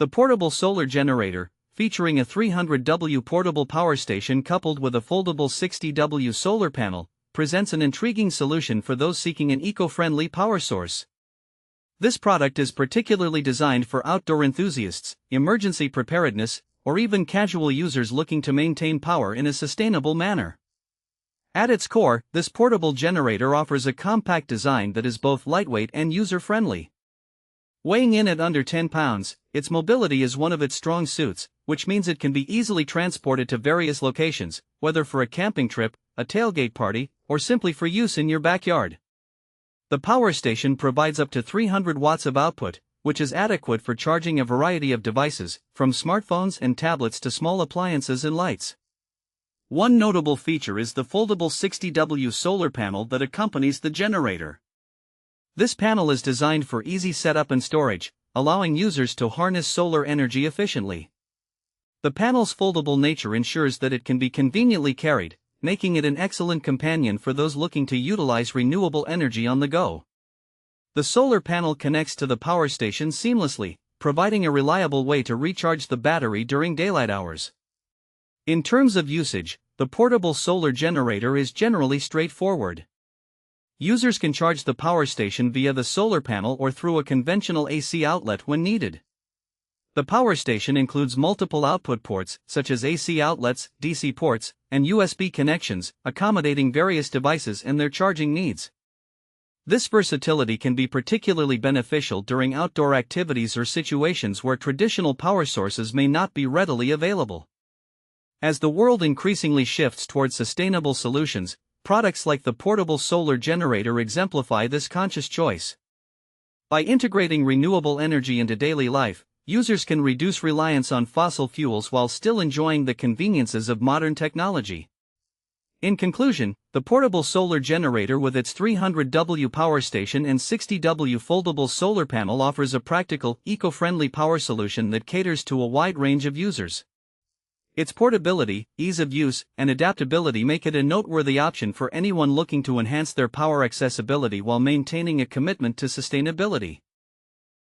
The portable solar generator, featuring a 300W portable power station coupled with a foldable 60W solar panel, presents an intriguing solution for those seeking an eco-friendly power source. This product is particularly designed for outdoor enthusiasts, emergency preparedness, or even casual users looking to maintain power in a sustainable manner. At its core, this portable generator offers a compact design that is both lightweight and user-friendly. Weighing in at under 10 pounds, its mobility is one of its strong suits, which means it can be easily transported to various locations, whether for a camping trip, a tailgate party, or simply for use in your backyard. The power station provides up to 300 watts of output, which is adequate for charging a variety of devices, from smartphones and tablets to small appliances and lights. One notable feature is the foldable 60W solar panel that accompanies the generator. This panel is designed for easy setup and storage, allowing users to harness solar energy efficiently. The panel's foldable nature ensures that it can be conveniently carried, making it an excellent companion for those looking to utilize renewable energy on the go. The solar panel connects to the power station seamlessly, providing a reliable way to recharge the battery during daylight hours. In terms of usage, the portable solar generator is generally straightforward. Users can charge the power station via the solar panel or through a conventional AC outlet when needed. The power station includes multiple output ports, such as AC outlets, DC ports, and USB connections, accommodating various devices and their charging needs. This versatility can be particularly beneficial during outdoor activities or situations where traditional power sources may not be readily available. As the world increasingly shifts towards sustainable solutions, products like the portable solar generator exemplify this conscious choice. By integrating renewable energy into daily life, users can reduce reliance on fossil fuels while still enjoying the conveniences of modern technology. In conclusion, the portable solar generator with its 300W power station and 60W foldable solar panel offers a practical, eco-friendly power solution that caters to a wide range of users. Its portability, ease of use, and adaptability make it a noteworthy option for anyone looking to enhance their power accessibility while maintaining a commitment to sustainability.